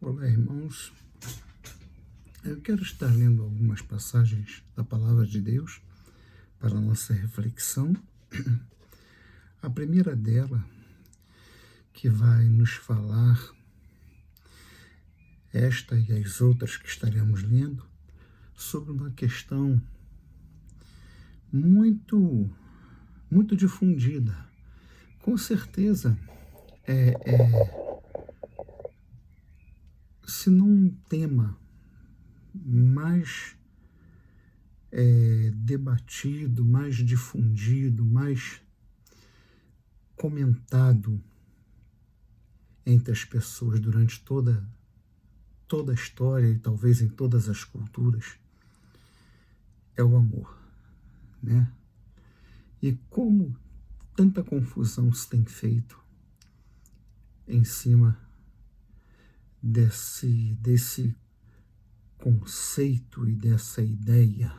Olá, irmãos. Eu quero estar lendo algumas passagens da Palavra de Deus para a nossa reflexão. A primeira dela, que vai nos falar, esta e as outras que estaremos lendo, sobre uma questão muito difundida. Com certeza, se não um tema mais debatido, mais difundido, mais comentado entre as pessoas durante toda a história e talvez em todas as culturas, é o amor, né? E como tanta confusão se tem feito em cima desse conceito e dessa ideia.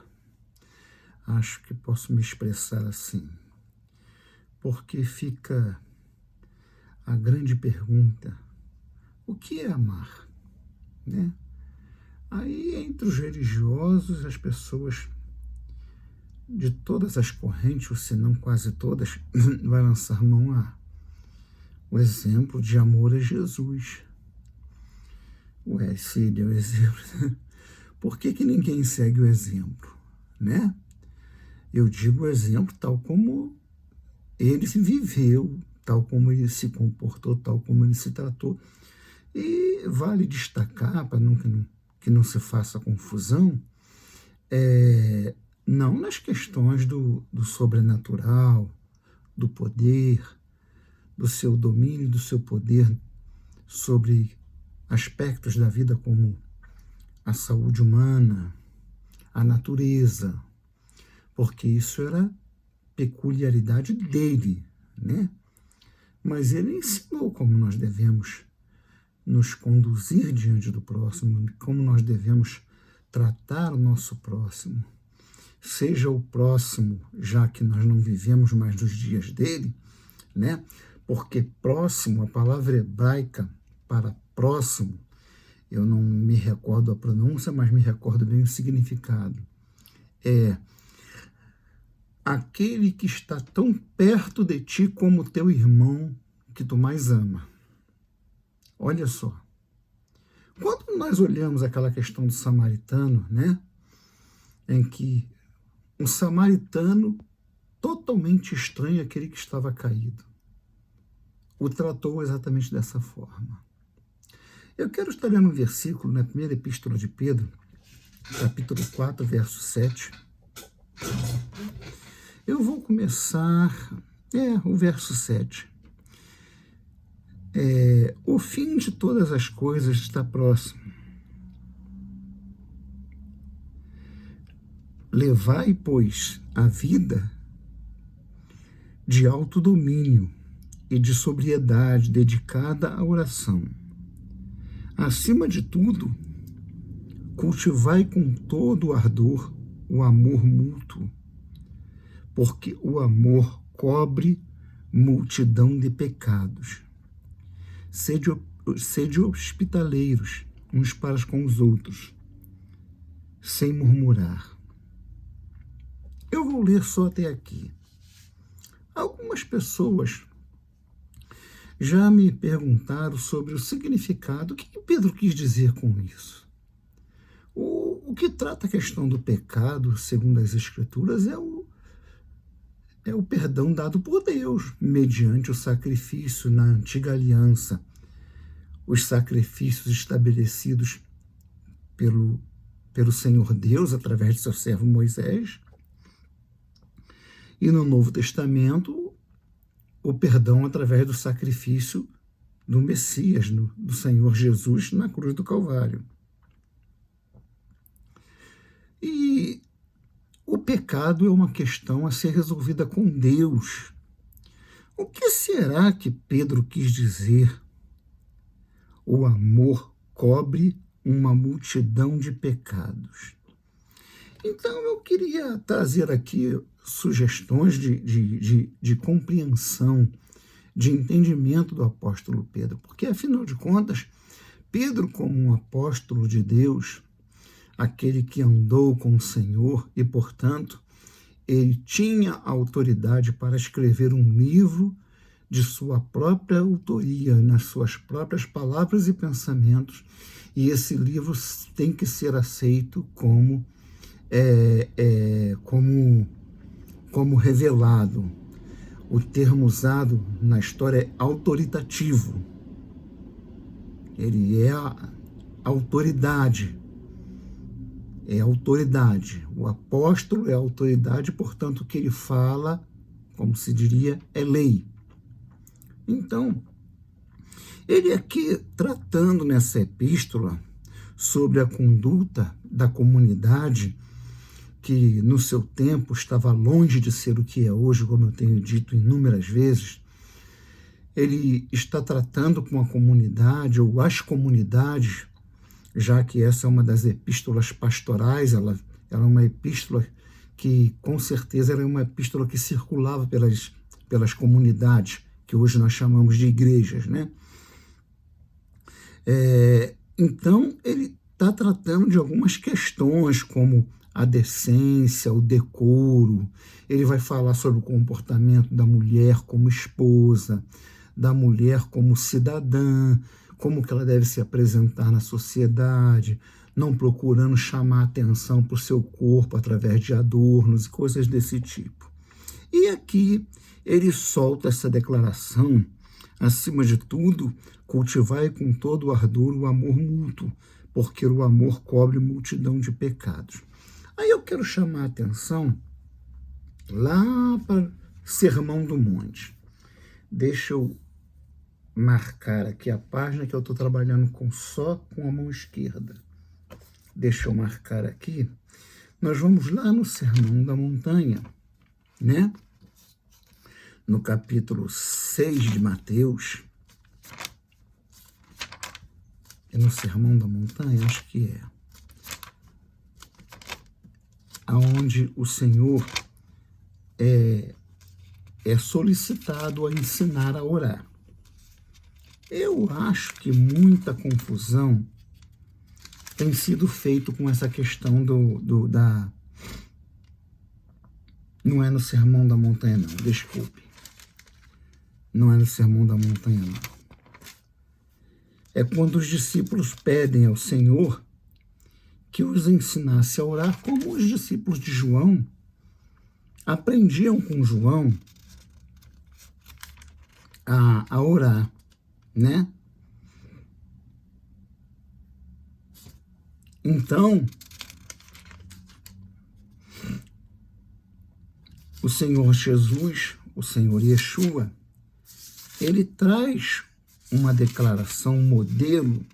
Acho que posso me expressar assim, porque fica a grande pergunta: o que é amar? Né? Aí, entre os religiosos, as pessoas de todas as correntes, ou se não quase todas, vai lançar mão o exemplo de amor a Jesus. Ué, se ele é o exemplo, por que ninguém segue o exemplo, né? Eu digo o exemplo tal como ele se viveu, tal como ele se comportou, tal como ele se tratou. E vale destacar, para que não se faça confusão, não nas questões do sobrenatural, do poder, do seu domínio, do seu poder sobre aspectos da vida como a saúde humana, a natureza, porque isso era peculiaridade dele, né? Mas ele ensinou como nós devemos nos conduzir diante do próximo, como nós devemos tratar o nosso próximo, seja o próximo, já que nós não vivemos mais nos dias dele, né? Porque próximo, a palavra hebraica para próximo, eu não me recordo a pronúncia, mas me recordo bem o significado. É aquele que está tão perto de ti como o teu irmão que tu mais ama. Olha só. Quando nós olhamos aquela questão do samaritano, né, em que um samaritano totalmente estranho àquele que estava caído, o tratou exatamente dessa forma. Eu quero estar lendo um versículo na primeira epístola de Pedro, capítulo 4, verso 7. Eu vou começar, o verso 7. O fim de todas as coisas está próximo. Levai, pois, a vida de autodomínio e de sobriedade dedicada à oração. Acima de tudo, cultivai com todo o ardor o amor mútuo, porque o amor cobre multidão de pecados. Sede hospitaleiros uns para com os outros, sem murmurar. Eu vou ler só até aqui. Algumas pessoas já me perguntaram sobre o significado, o que Pedro quis dizer com isso. O que trata a questão do pecado, segundo as Escrituras, é o perdão dado por Deus, mediante o sacrifício na antiga aliança, os sacrifícios estabelecidos pelo Senhor Deus, através de seu servo Moisés, e no Novo Testamento, o perdão através do sacrifício do Messias, do Senhor Jesus, na cruz do Calvário. E o pecado é uma questão a ser resolvida com Deus. O que será que Pedro quis dizer? O amor cobre uma multidão de pecados. Então, eu queria trazer aqui sugestões de compreensão, de entendimento do apóstolo Pedro, porque, afinal de contas, Pedro, como um apóstolo de Deus, aquele que andou com o Senhor e, portanto, ele tinha autoridade para escrever um livro de sua própria autoria, nas suas próprias palavras e pensamentos, e esse livro tem que ser aceito como revelado. O termo usado na história é autoritativo. Ele é a autoridade. É autoridade. O apóstolo é autoridade, portanto, o que ele fala, como se diria, é lei. Então, ele aqui, tratando nessa epístola sobre a conduta da comunidade, que no seu tempo estava longe de ser o que é hoje, como eu tenho dito inúmeras vezes, ele está tratando com a comunidade, ou as comunidades, já que essa é uma das epístolas pastorais, ela é uma epístola que, com certeza, era uma epístola que circulava pelas comunidades, que hoje nós chamamos de igrejas, né? Então, ele está tratando de algumas questões, como a decência, o decoro. Ele vai falar sobre o comportamento da mulher como esposa, da mulher como cidadã, como que ela deve se apresentar na sociedade, não procurando chamar atenção para o seu corpo através de adornos e coisas desse tipo. E aqui ele solta essa declaração: acima de tudo, cultivai com todo o ardor o amor mútuo, porque o amor cobre multidão de pecados. Aí eu quero chamar a atenção lá para Sermão do Monte. Deixa eu marcar aqui a página que eu estou trabalhando só com a mão esquerda. Deixa eu marcar aqui. Nós vamos lá no Sermão da Montanha, né? No capítulo 6 de Mateus. É no Sermão da Montanha? Acho que é. Onde o Senhor é solicitado a ensinar a orar. Eu acho que muita confusão tem sido feita com essa questão Não é no Sermão da Montanha, não, desculpe. Não é no Sermão da Montanha, não. É quando os discípulos pedem ao Senhor que os ensinasse a orar, como os discípulos de João aprendiam com João a orar, né? Então, o Senhor Jesus, o Senhor Yeshua, ele traz uma declaração modelo.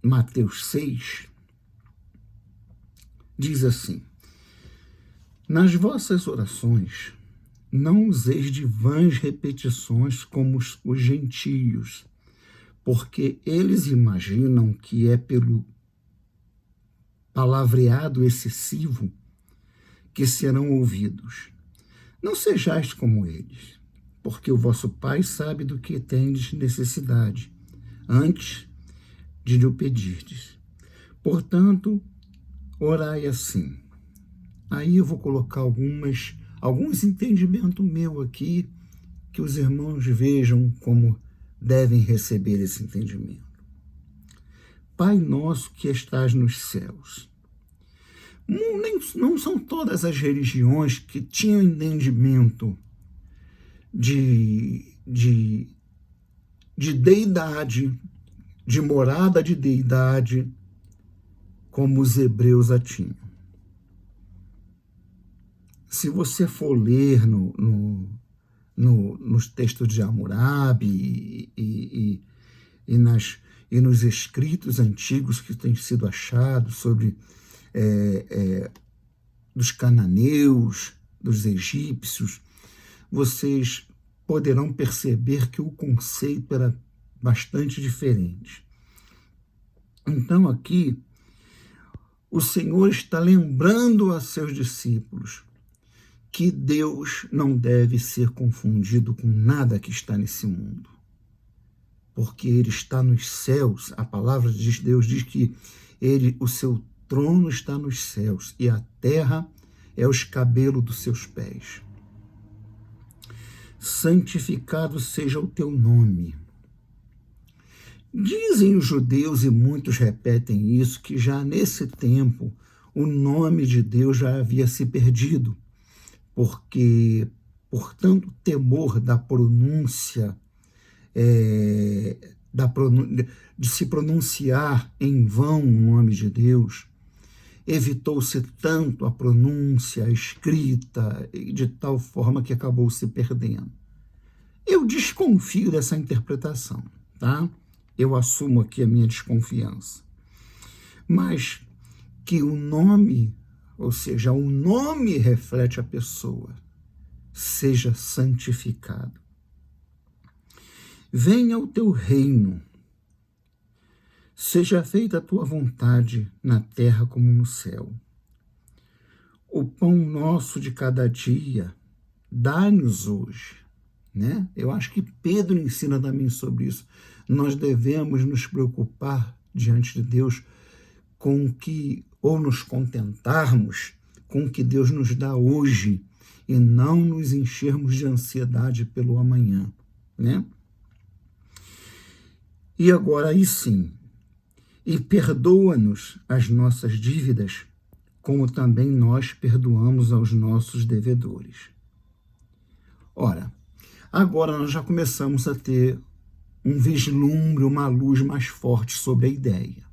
Mateus 6 diz assim: nas vossas orações não useis de vãs repetições como os gentios, porque eles imaginam que é pelo palavreado excessivo que serão ouvidos. Não sejais como eles, porque o vosso Pai sabe do que tendes necessidade, antes de lhe o pedirdes. Portanto, orai assim. Aí eu vou colocar alguns entendimentos meu aqui, que os irmãos vejam como devem receber esse entendimento. Pai nosso que estás nos céus. Não são todas as religiões que tinham entendimento de deidade, de morada de deidade, como os hebreus a tinham. Se você for ler nos textos de Hammurabi e nos escritos antigos que têm sido achados sobre dos cananeus, dos egípcios, vocês poderão perceber que o conceito era bastante diferente. Então aqui, o Senhor está lembrando a seus discípulos que Deus não deve ser confundido com nada que está nesse mundo. porque ele está nos céus. A palavra de Deus diz que o seu trono está nos céus e a terra é os cabelos dos seus pés. Santificado seja o teu nome. Dizem os judeus, e muitos repetem isso, que já nesse tempo o nome de Deus já havia se perdido, porque, por tanto temor da pronúncia, de se pronunciar em vão o nome de Deus, evitou-se tanto a pronúncia, a escrita, de tal forma que acabou se perdendo. Eu desconfio dessa interpretação, tá? Eu assumo aqui a minha desconfiança. Mas que o nome, ou seja, o nome reflete a pessoa, seja santificado. Venha o teu reino, seja feita a tua vontade na terra como no céu. O pão nosso de cada dia, dá-nos hoje. Né? Eu acho que Pedro ensina também sobre isso. Nós devemos nos preocupar diante de Deus com o que, ou nos contentarmos com o que Deus nos dá hoje, e não nos enchermos de ansiedade pelo amanhã. Né? E agora aí sim, e perdoa-nos as nossas dívidas, como também nós perdoamos aos nossos devedores. Ora, agora nós já começamos a ter um vislumbre, uma luz mais forte sobre a ideia.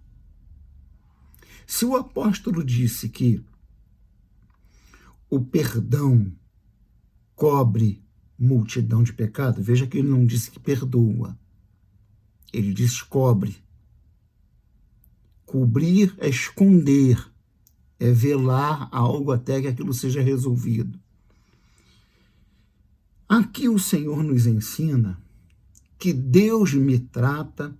Se o apóstolo disse que o perdão cobre multidão de pecado, veja que ele não disse que perdoa. Ele disse cobre. Cobrir é esconder, é velar algo até que aquilo seja resolvido. Aqui o Senhor nos ensina que Deus me trata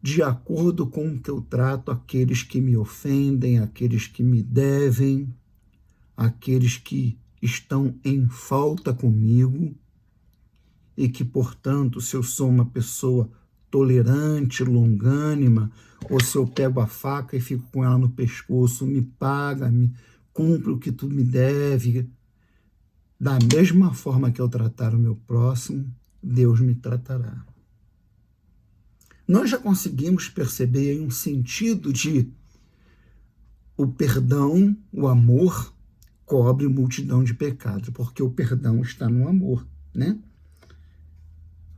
de acordo com o que eu trato aqueles que me ofendem, aqueles que me devem, aqueles que estão em falta comigo, e que, portanto, se eu sou uma pessoa tolerante, longânima, ou se eu pego a faca e fico com ela no pescoço, me paga, me cumpre o que tu me deve, da mesma forma que eu tratar o meu próximo, Deus me tratará. Nós já conseguimos perceber aí um sentido de o perdão, o amor, cobre multidão de pecados, porque o perdão está no amor, né?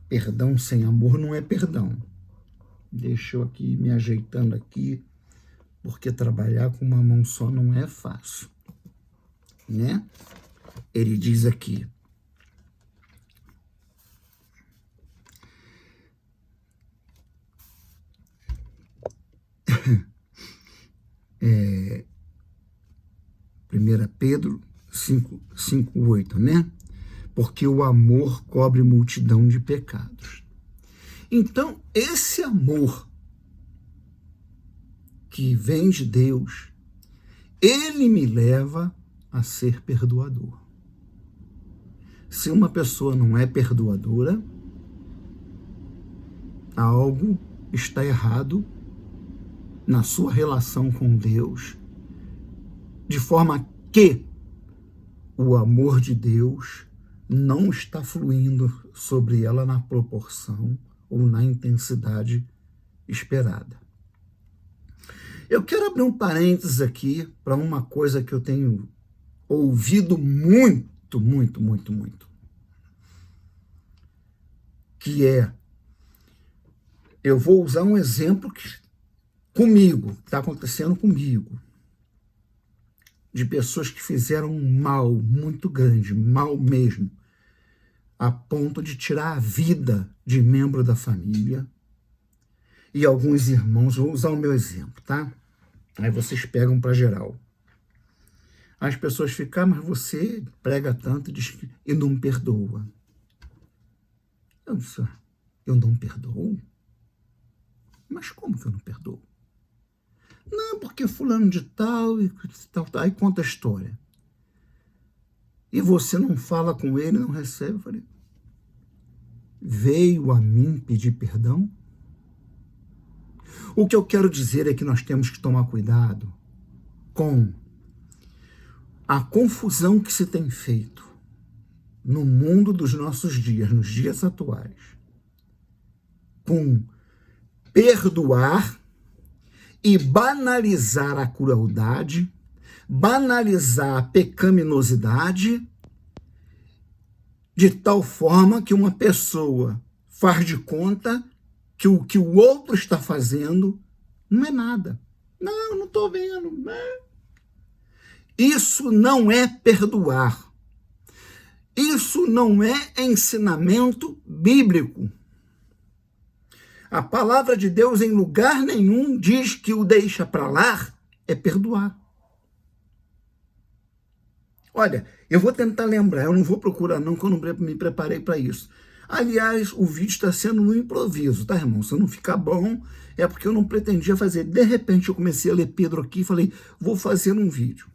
Perdão sem amor não é perdão. Deixa eu aqui me ajeitando aqui, porque trabalhar com uma mão só não é fácil, né? Ele diz aqui, é, 1 Pedro 5:8, né? Porque o amor cobre multidão de pecados. Então, esse amor que vem de Deus, ele me leva a ser perdoador. Se uma pessoa não é perdoadora, algo está errado na sua relação com Deus, de forma que o amor de Deus não está fluindo sobre ela na proporção ou na intensidade esperada. Eu quero abrir um parênteses aqui para uma coisa que eu tenho ouvido muito, que é, eu vou usar um exemplo que está acontecendo comigo, de pessoas que fizeram um mal muito grande, mal mesmo, a ponto de tirar a vida de membro da família, e alguns irmãos, vou usar o meu exemplo, tá? Aí vocês pegam para geral. As pessoas ficam, mas você prega tanto e não perdoa. Eu disse, eu não perdoo? Mas como que eu não perdoo? Não, porque fulano de tal, e tal, aí conta a história. E você não fala com ele, não recebe. Eu falei, veio a mim pedir perdão? O que eu quero dizer é que nós temos que tomar cuidado com a confusão que se tem feito no mundo dos nossos dias, nos dias atuais, com perdoar e banalizar a crueldade, banalizar a pecaminosidade, de tal forma que uma pessoa faz de conta que o que o outro está fazendo não é nada. Não, não estou vendo. Isso não é perdoar. Isso não é ensinamento bíblico. A palavra de Deus em lugar nenhum diz que o deixa para lá é perdoar. Olha, eu vou tentar lembrar, eu não vou procurar não, que eu não me preparei para isso. Aliás, o vídeo está sendo no improviso, tá, irmão? Se não ficar bom, é porque eu não pretendia fazer. De repente, eu comecei a ler Pedro aqui e falei, vou fazer um vídeo.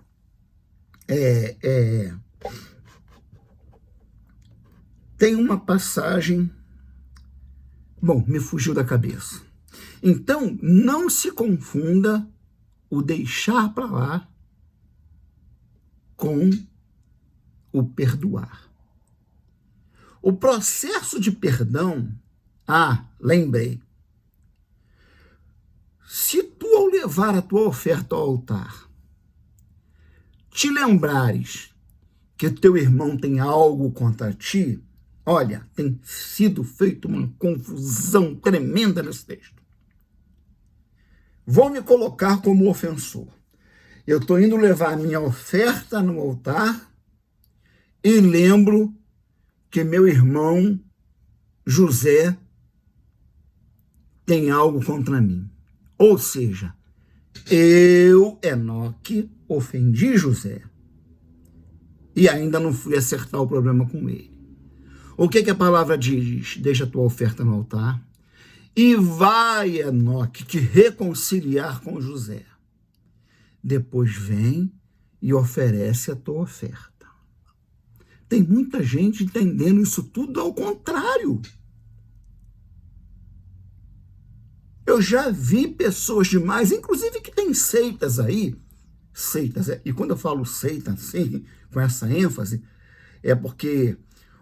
Tem uma passagem... Bom, me fugiu da cabeça. Então, não se confunda o deixar para lá com o perdoar. O processo de perdão, lembrei. Se tu, ao levar a tua oferta ao altar, te lembrares que teu irmão tem algo contra ti, olha, tem sido feita uma confusão tremenda nesse texto. Vou me colocar como ofensor. Eu estou indo levar a minha oferta no altar e lembro que meu irmão José tem algo contra mim. Ou seja, eu, Enoque, ofendi José e ainda não fui acertar o problema com ele. O que a palavra diz? Deixa a tua oferta no altar e vai, Enoque, te reconciliar com José. Depois vem e oferece a tua oferta. Tem muita gente entendendo isso tudo ao contrário. Eu já vi pessoas demais, inclusive que tem seitas aí, e quando eu falo seita assim, com essa ênfase, é porque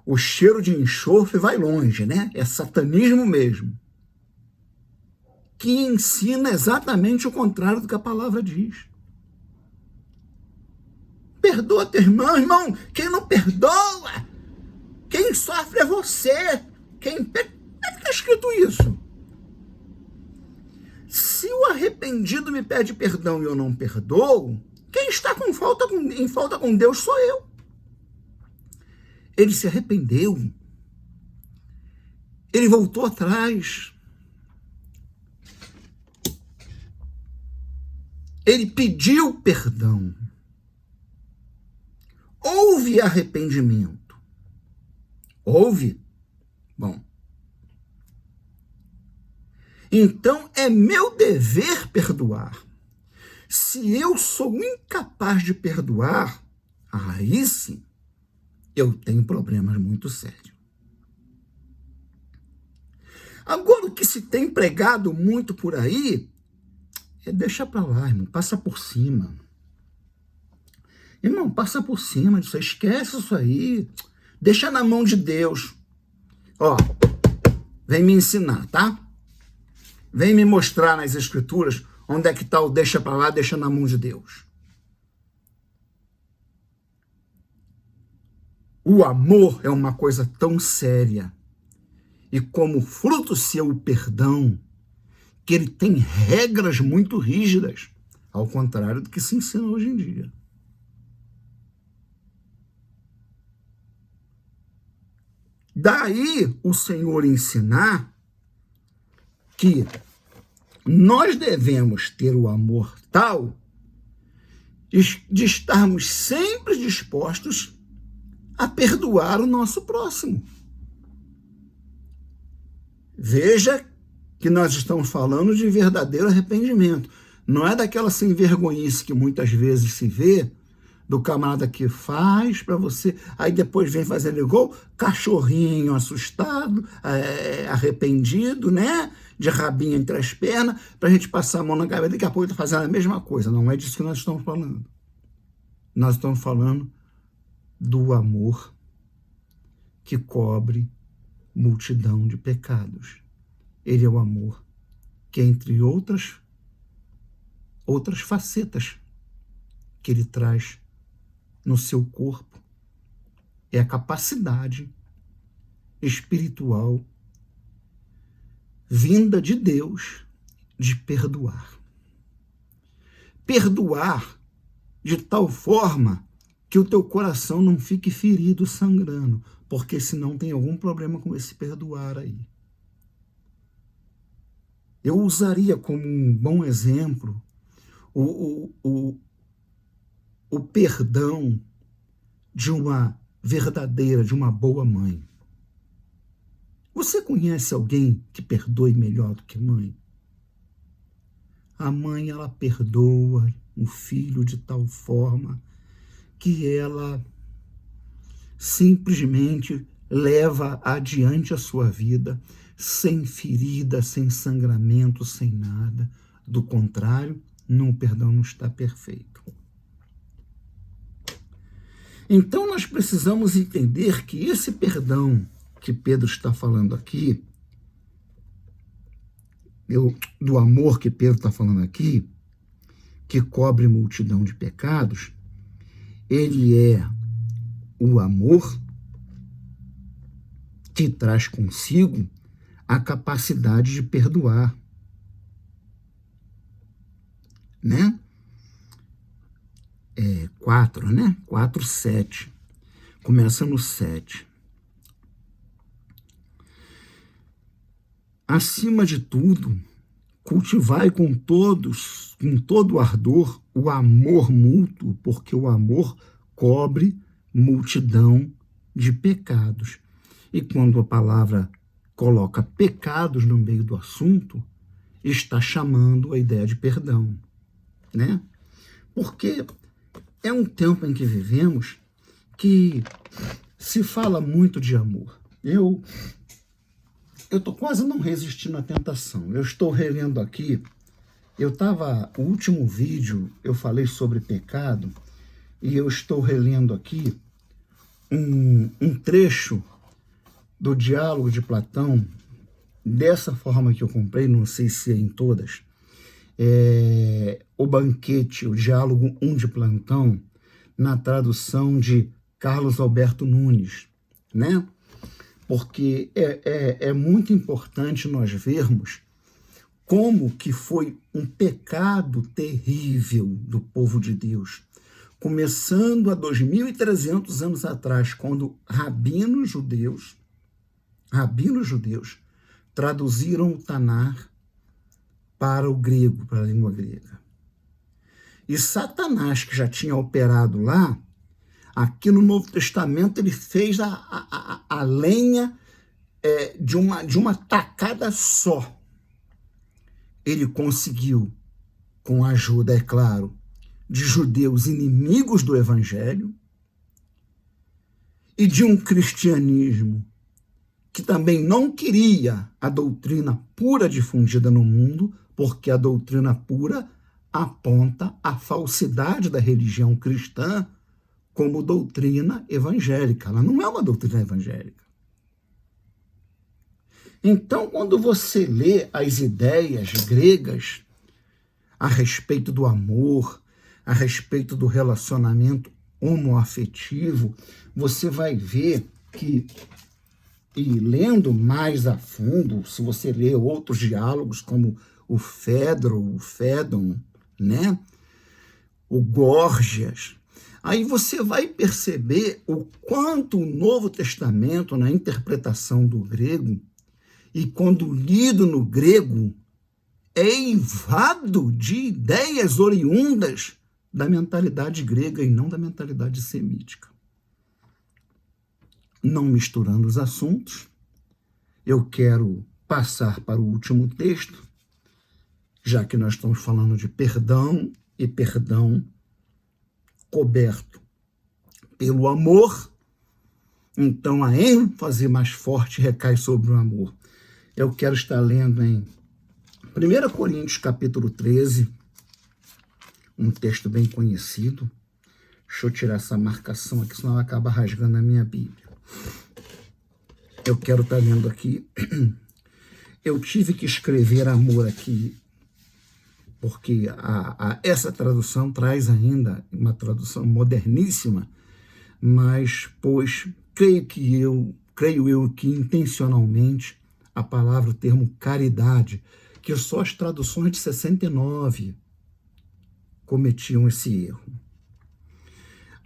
o cheiro de enxofre vai longe, né? É satanismo mesmo. Que ensina exatamente o contrário do que a palavra diz. Perdoa teu irmão, quem não perdoa, quem sofre é você. Está escrito isso. Se o arrependido me pede perdão e eu não perdoo, quem está em falta com Deus sou eu. Ele se arrependeu. Ele voltou atrás. Ele pediu perdão. Houve arrependimento. Houve? Bom. Então, é meu dever perdoar. Se eu sou incapaz de perdoar, aí sim, eu tenho problemas muito sérios. Agora, o que se tem pregado muito por aí, deixa para lá, irmão, passa por cima. Irmão, passa por cima disso, esquece isso aí, deixa na mão de Deus. Vem me ensinar, tá? Vem me mostrar nas escrituras onde é que está o deixa para lá, deixa na mão de Deus. O amor é uma coisa tão séria e como fruto seu o perdão, que ele tem regras muito rígidas, ao contrário do que se ensina hoje em dia. Daí o Senhor ensinar que nós devemos ter o amor tal de estarmos sempre dispostos a perdoar o nosso próximo. Veja que nós estamos falando de verdadeiro arrependimento. Não é daquela sem vergonhice que muitas vezes se vê do camarada que faz para você, aí depois vem fazendo igual cachorrinho assustado, arrependido, né? De rabinho entre as pernas, para a gente passar a mão na cabeça, daqui a pouco está fazendo a mesma coisa. Não é disso que nós estamos falando. Nós estamos falando do amor que cobre multidão de pecados. Ele é o amor que, entre outras facetas que ele traz no seu corpo, é a capacidade espiritual vinda de Deus de perdoar. Perdoar de tal forma que o teu coração não fique ferido, sangrando, porque senão tem algum problema com esse perdoar aí. Eu usaria como um bom exemplo o perdão de uma verdadeira, de uma boa mãe. Você conhece alguém que perdoe melhor do que mãe? A mãe, ela perdoa o filho de tal forma que ela simplesmente leva adiante a sua vida sem ferida, sem sangramento, sem nada. Do contrário, o perdão não está perfeito. Então nós precisamos entender que esse perdão que Pedro está falando aqui, do amor que Pedro está falando aqui, que cobre multidão de pecados, ele é o amor que traz consigo a capacidade de perdoar, né? 4:7. Começa no 7. Acima de tudo, cultivai com todo ardor o amor mútuo, porque o amor cobre multidão de pecados. E quando a palavra coloca pecados no meio do assunto, está chamando a ideia de perdão, né? Porque é um tempo em que vivemos que se fala muito de amor. Eu estou quase não resistindo à tentação. Eu estou relendo aqui, o último vídeo eu falei sobre pecado, e eu estou relendo aqui um trecho do diálogo de Platão, dessa forma que eu comprei, não sei se é em todas, o banquete, o diálogo 1 de Platão, na tradução de Carlos Alberto Nunes, né? Porque é muito importante nós vermos como que foi um pecado terrível do povo de Deus, começando há 2.300 anos atrás, quando rabinos judeus traduziram o Tanar para o grego, para a língua grega. E Satanás, que já tinha operado lá, aqui no Novo Testamento, ele fez a lenha de uma tacada só. Ele conseguiu, com a ajuda, é claro, de judeus inimigos do Evangelho e de um cristianismo que também não queria a doutrina pura difundida no mundo, porque a doutrina pura aponta a falsidade da religião cristã como doutrina evangélica. Ela não é uma doutrina evangélica. Então, quando você lê as ideias gregas a respeito do amor, a respeito do relacionamento homoafetivo, você vai ver que, e lendo mais a fundo, se você ler outros diálogos como o Fédon, né? O Górgias, aí você vai perceber o quanto o Novo Testamento, na interpretação do grego, e quando lido no grego, é eivado de ideias oriundas da mentalidade grega e não da mentalidade semítica. Não misturando os assuntos, eu quero passar para o último texto, já que nós estamos falando de perdão, e perdão coberto pelo amor, então a ênfase mais forte recai sobre o amor. Eu quero estar lendo em 1 Coríntios capítulo 13, um texto bem conhecido. Deixa eu tirar essa marcação aqui, senão ela acaba rasgando a minha Bíblia. Eu quero estar lendo aqui. Eu tive que escrever amor aqui, porque essa tradução traz ainda uma tradução moderníssima, mas, pois, creio eu que intencionalmente a palavra, o termo caridade, que só as traduções de 69 cometiam esse erro.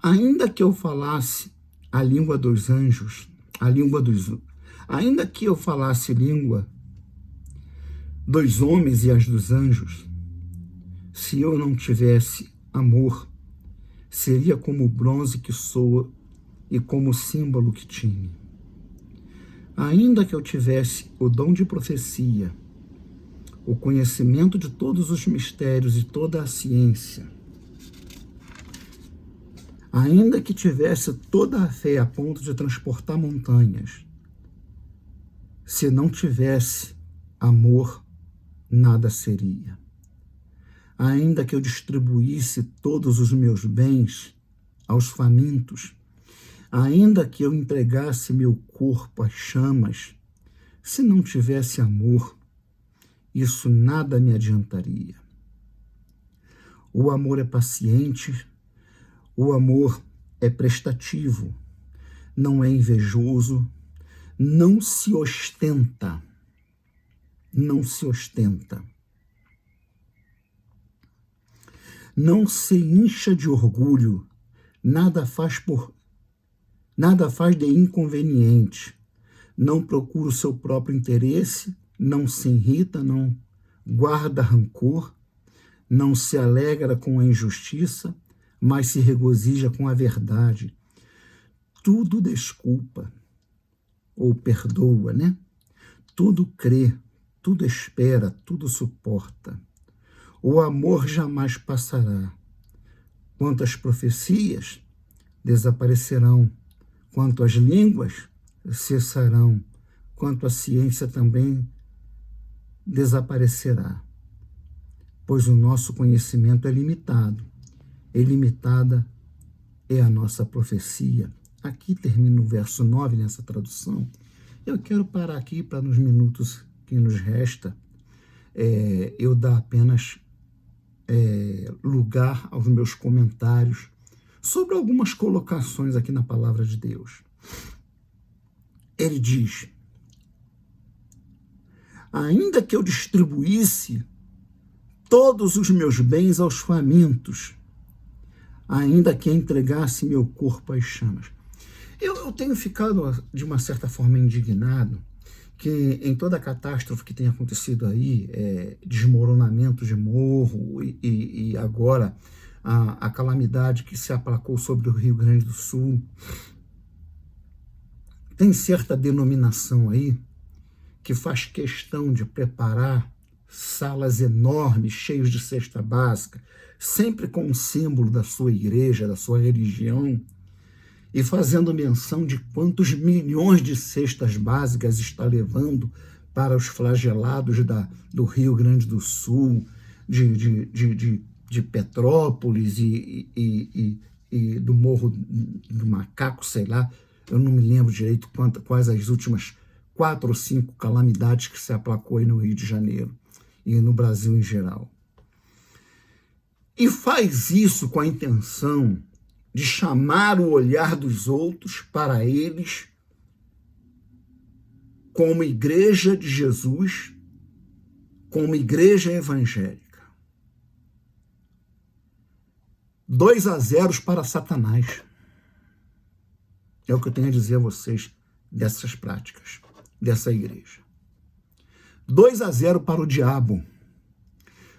Ainda que eu falasse a língua dos anjos, ainda que eu falasse língua dos homens e as dos anjos, se eu não tivesse amor, seria como o bronze que soa e como o símbolo que tinha. Ainda que eu tivesse o dom de profecia, o conhecimento de todos os mistérios e toda a ciência, ainda que tivesse toda a fé a ponto de transportar montanhas, se não tivesse amor, nada seria. Ainda que eu distribuísse todos os meus bens aos famintos, ainda que eu entregasse meu corpo às chamas, se não tivesse amor, isso nada me adiantaria. O amor é paciente, o amor é prestativo, não é invejoso, não se ostenta, não se incha de orgulho, nada faz de inconveniente, não procura o seu próprio interesse, não se irrita, não guarda rancor, não se alegra com a injustiça, mas se regozija com a verdade. Tudo desculpa, ou perdoa, né? Tudo crê, tudo espera, tudo suporta. O amor jamais passará. Quanto às profecias, desaparecerão. Quanto às línguas, cessarão. Quanto à ciência também desaparecerá. Pois o nosso conhecimento é limitado. E limitada é a nossa profecia. Aqui termina o verso 9 nessa tradução. Eu quero parar aqui para nos minutos que nos resta, eu dar apenas lugar aos meus comentários sobre algumas colocações aqui na palavra de Deus. Ele diz: ainda que eu distribuísse todos os meus bens aos famintos, ainda que entregasse meu corpo às chamas. Eu tenho ficado, de uma certa forma, indignado que em toda a catástrofe que tem acontecido aí, desmoronamento de morro e agora a calamidade que se aplacou sobre o Rio Grande do Sul, tem certa denominação aí que faz questão de preparar salas enormes, cheios de cesta básica, sempre com o símbolo da sua igreja, da sua religião, e fazendo menção de quantos milhões de cestas básicas está levando para os flagelados do Rio Grande do Sul, de Petrópolis e do Morro do Macaco, sei lá, eu não me lembro direito quais as últimas 4 ou 5 calamidades que se aplacou aí no Rio de Janeiro e no Brasil em geral. E faz isso com a intenção de chamar o olhar dos outros para eles como igreja de Jesus, como igreja evangélica. 2-0 para Satanás. É o que eu tenho a dizer a vocês dessas práticas, dessa igreja. 2-0 para o diabo,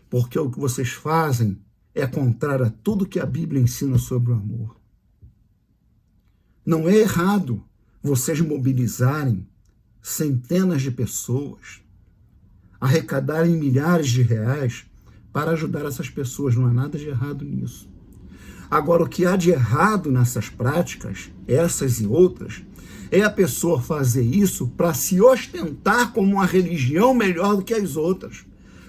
porque o que vocês fazem é contrário a tudo que a Bíblia ensina sobre o amor. Não é errado vocês mobilizarem centenas de pessoas, arrecadarem milhares de reais para ajudar essas pessoas, não há nada de errado nisso. Agora, o que há de errado nessas práticas, essas e outras, é a pessoa fazer isso para se ostentar como uma religião melhor do que as outras,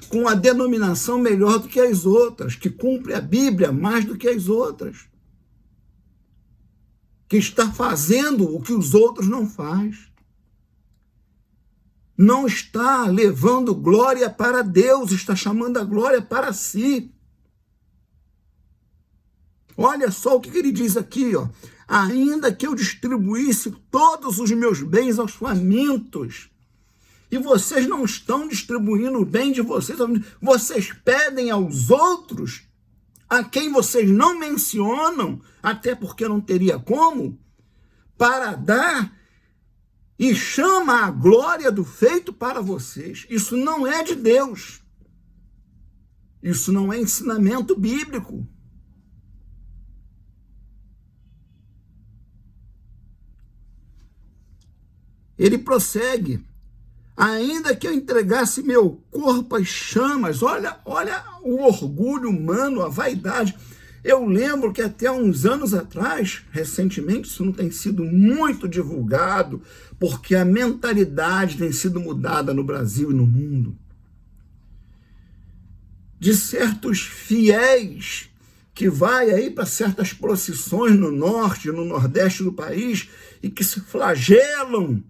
com uma denominação melhor do que as outras, que cumpre a Bíblia mais do que as outras, que está fazendo o que os outros não fazem. Não está levando glória para Deus, está chamando a glória para si. Olha só o que ele diz aqui, ó. Ainda que eu distribuísse todos os meus bens aos famintos, e vocês não estão distribuindo o bem de vocês, vocês pedem aos outros, a quem vocês não mencionam, até porque não teria como, para dar, e chama a glória do feito para vocês. Isso não é de Deus. Isso não é ensinamento bíblico. Ele prossegue, ainda que eu entregasse meu corpo às chamas, olha o orgulho humano, a vaidade. Eu lembro que até uns anos atrás, recentemente, isso não tem sido muito divulgado, porque a mentalidade tem sido mudada no Brasil e no mundo, de certos fiéis que vai aí para certas procissões no norte, no nordeste do país, e que se flagelam,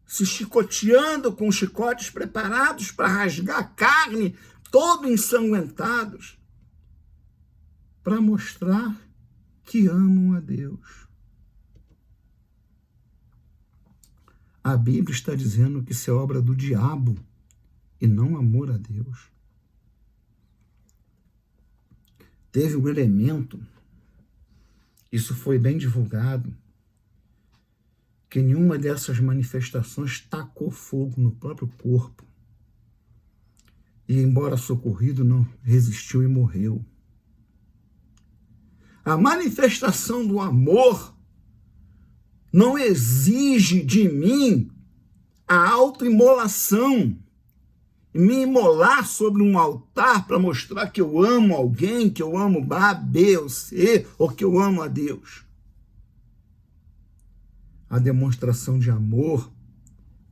se chicoteando com chicotes preparados para rasgar a carne, todo ensanguentados, para mostrar que amam a Deus. A Bíblia está dizendo que isso é obra do diabo e não amor a Deus. Teve um elemento, isso foi bem divulgado, que nenhuma dessas manifestações tacou fogo no próprio corpo. E, embora socorrido, não resistiu e morreu. A manifestação do amor não exige de mim a autoimolação, me imolar sobre um altar para mostrar que eu amo alguém, que eu amo A, B ou C, ou que eu amo a Deus. A demonstração de amor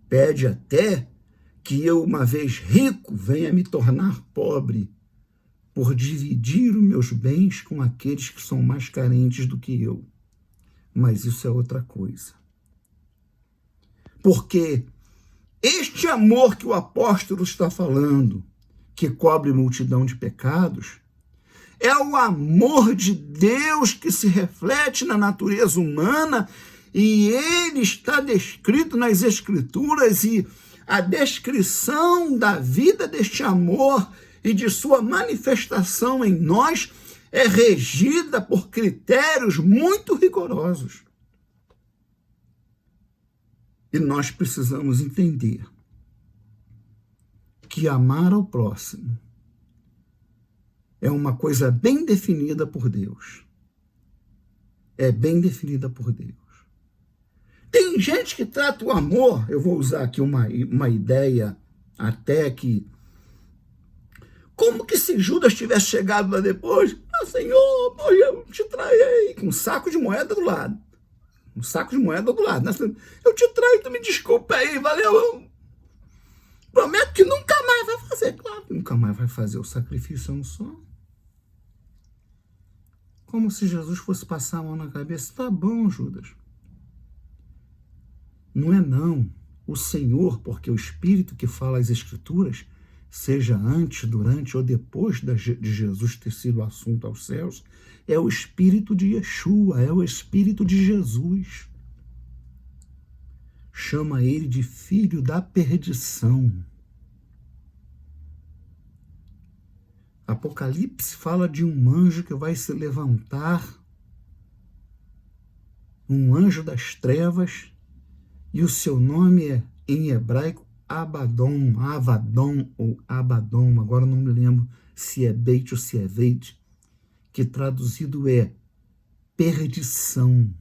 pede até que eu, uma vez rico, venha me tornar pobre, por dividir os meus bens com aqueles que são mais carentes do que eu. Mas isso é outra coisa. Porque este amor que o apóstolo está falando, que cobre multidão de pecados, é o amor de Deus que se reflete na natureza humana, e ele está descrito nas Escrituras, e a descrição da vida deste amor e de sua manifestação em nós é regida por critérios muito rigorosos. E nós precisamos entender que amar ao próximo é uma coisa bem definida por Deus. É bem definida por Deus. Tem gente que trata o amor, eu vou usar aqui uma ideia até que, como que se Judas tivesse chegado lá depois, Senhor, eu te traí, com um saco de moeda do lado. Um saco de moeda do lado. Eu te traí, tu me desculpa aí, valeu. Eu prometo que nunca mais vai fazer. Claro que nunca mais vai fazer, o sacrifício é um só. Como se Jesus fosse passar a mão na cabeça. Tá bom, Judas. Não é não. O Senhor, porque o Espírito que fala as Escrituras, seja antes, durante ou depois de Jesus ter sido assunto aos céus, é o Espírito de Yeshua, é o Espírito de Jesus. Chama ele de filho da perdição. Apocalipse fala de um anjo que vai se levantar, um anjo das trevas, e o seu nome é, em hebraico, Abaddon, Avadon ou Abaddon, agora não me lembro se é Beit ou se é Veit, que traduzido é perdição.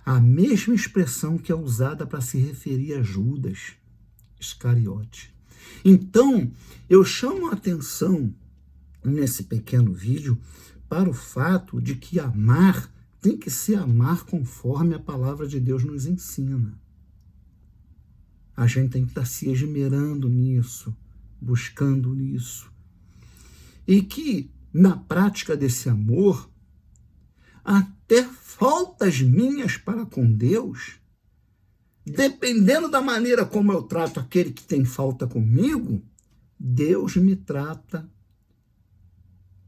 A mesma expressão que é usada para se referir a Judas Iscariote. Então, eu chamo a atenção nesse pequeno vídeo para o fato de que amar tem que ser amar conforme a palavra de Deus nos ensina. A gente tem que estar se esmerando nisso, buscando nisso. E que, na prática desse amor, até faltas minhas para com Deus, dependendo da maneira como eu trato aquele que tem falta comigo, Deus me trata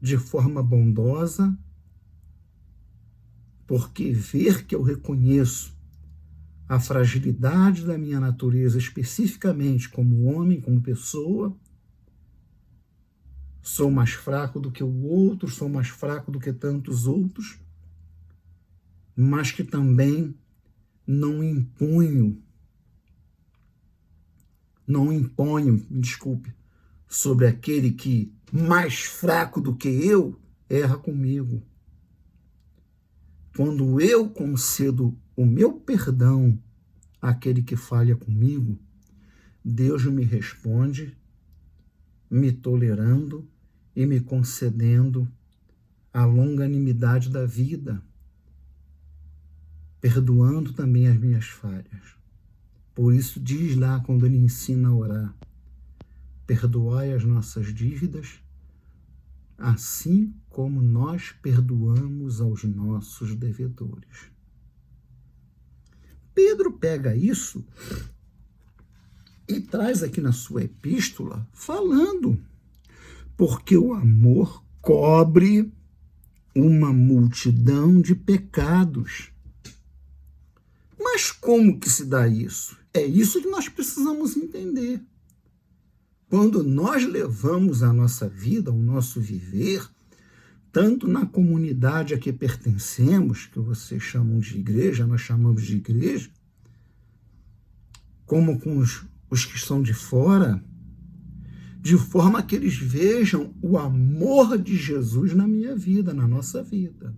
de forma bondosa, porque ver que eu reconheço a fragilidade da minha natureza, especificamente como homem, como pessoa, sou mais fraco do que o outro, sou mais fraco do que tantos outros, mas que também não imponho, sobre aquele que, mais fraco do que eu, erra comigo. Quando eu concedo o meu perdão àquele que falha comigo, Deus me responde, me tolerando e me concedendo a longanimidade da vida, perdoando também as minhas falhas. Por isso diz lá quando ele ensina a orar, perdoai as nossas dívidas, assim como nós perdoamos aos nossos devedores. Pedro pega isso e traz aqui na sua epístola falando, porque o amor cobre uma multidão de pecados. Mas como que se dá isso? É isso que nós precisamos entender. Quando nós levamos a nossa vida, o nosso viver, tanto na comunidade a que pertencemos, que vocês chamam de igreja, nós chamamos de igreja, como com os que estão de fora, de forma que eles vejam o amor de Jesus na minha vida, na nossa vida.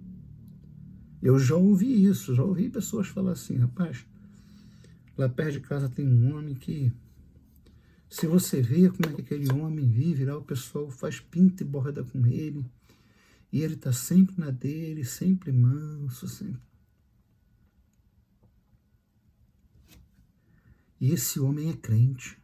Eu já ouvi isso, já ouvi pessoas falar assim, rapaz, lá perto de casa tem um homem que, se você vê como é que aquele homem vive, lá o pessoal faz pinta e borda com ele, e ele está sempre na dele, sempre manso, sempre. E esse homem é crente.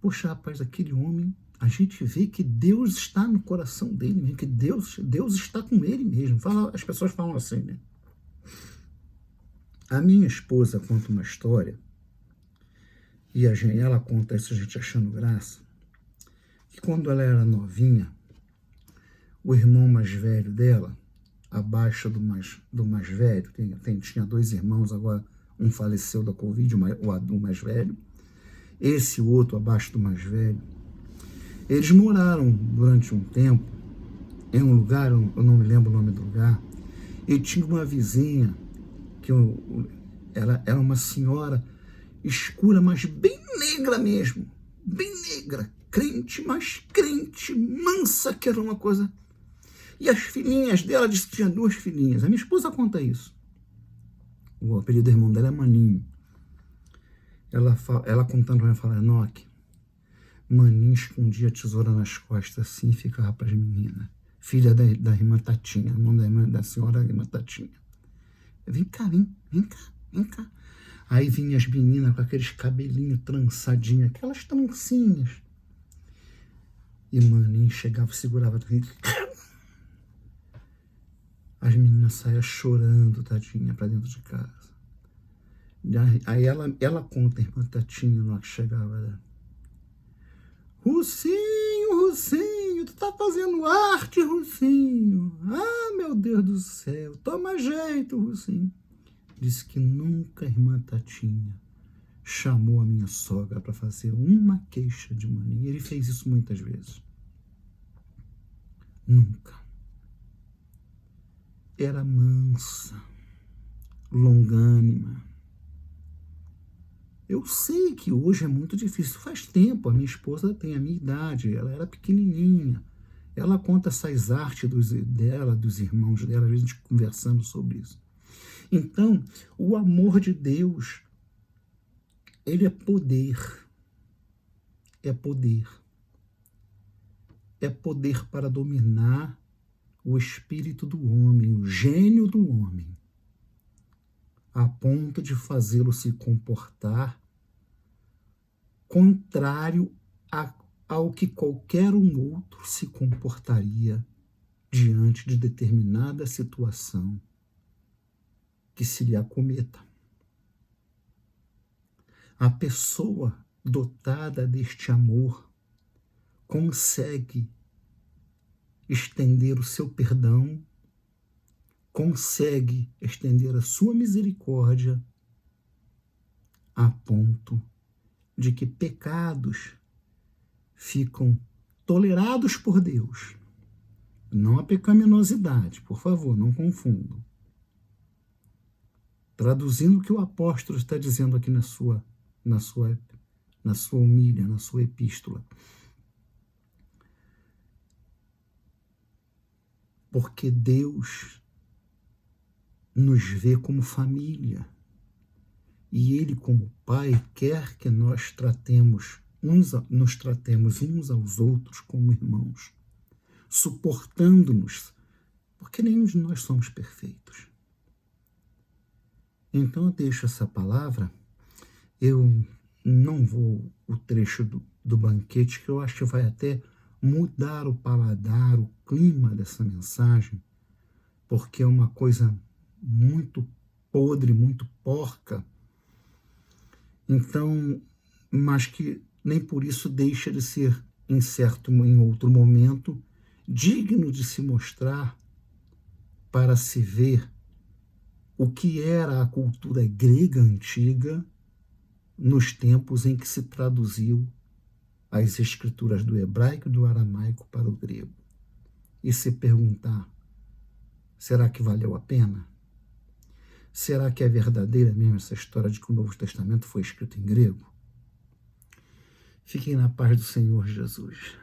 Poxa, rapaz, aquele homem, a gente vê que Deus está no coração dele mesmo, que Deus está com ele mesmo. As pessoas falam assim, né? A minha esposa conta uma história, e ela conta isso, a gente achando graça, que quando ela era novinha, o irmão mais velho dela, abaixo do mais velho, tinha 2 irmãos, agora um faleceu da Covid, o mais velho, esse outro abaixo do mais velho, eles moraram durante um tempo em um lugar, eu não me lembro o nome do lugar, e tinha uma vizinha, que ela era uma senhora escura, mas bem negra mesmo, bem negra, crente, mas crente, mansa, que era uma coisa. E as filhinhas dela, disse que tinha 2 filhinhas. A minha esposa conta isso. O apelido do irmão dela é Maninho. Ela contando, vai falar, Enoque, Maninho escondia a tesoura nas costas assim e ficava para as meninas. Filha da irmã Tatinha, o nome da senhora é irmã Tatinha. Vem cá, vem cá. Aí vinham as meninas com aqueles cabelinhos trançadinhos, aquelas trancinhas. E Maninho chegava e segurava tudo. As meninas saíam chorando, tadinha, para dentro de casa. Aí ela conta, a irmã Tatinha, lá que chegava, né? Russinho, tu tá fazendo arte, Russinho. Ah, meu Deus do céu, toma jeito, Russinho. Disse que nunca a irmã Tatinha chamou a minha sogra para fazer uma queixa de Maninho. Ele fez isso muitas vezes. Nunca. Era mansa, longânima. Eu sei que hoje é muito difícil. Faz tempo, a minha esposa tem a minha idade, ela era pequenininha. Ela conta essas artes dela, dos irmãos dela, às vezes a gente conversando sobre isso. Então, o amor de Deus, ele é poder. É poder. é poder para dominar o espírito do homem, o gênio do homem, a ponto de fazê-lo se comportar contrário ao que qualquer um outro se comportaria diante de determinada situação que se lhe acometa. A pessoa dotada deste amor consegue estender o seu perdão, consegue estender a sua misericórdia a ponto de que pecados ficam tolerados por Deus. Não a pecaminosidade, por favor, não confundam. Traduzindo o que o apóstolo está dizendo aqui na sua homília, na sua epístola. Porque Deus nos vê como família. E Ele, como Pai, quer que nos tratemos uns aos outros como irmãos, suportando-nos, porque nenhum de nós somos perfeitos. Então eu deixo essa palavra, eu não vou o trecho do banquete, que eu acho que vai até mudar o paladar, o clima dessa mensagem, porque é uma coisa muito podre, muito porca. Então, mas que nem por isso deixa de ser, em outro momento, digno de se mostrar para se ver o que era a cultura grega antiga nos tempos em que se traduziu as escrituras do hebraico e do aramaico para o grego. E se perguntar, será que valeu a pena? Será que é verdadeira mesmo essa história de que o Novo Testamento foi escrito em grego? Fiquem na paz do Senhor Jesus.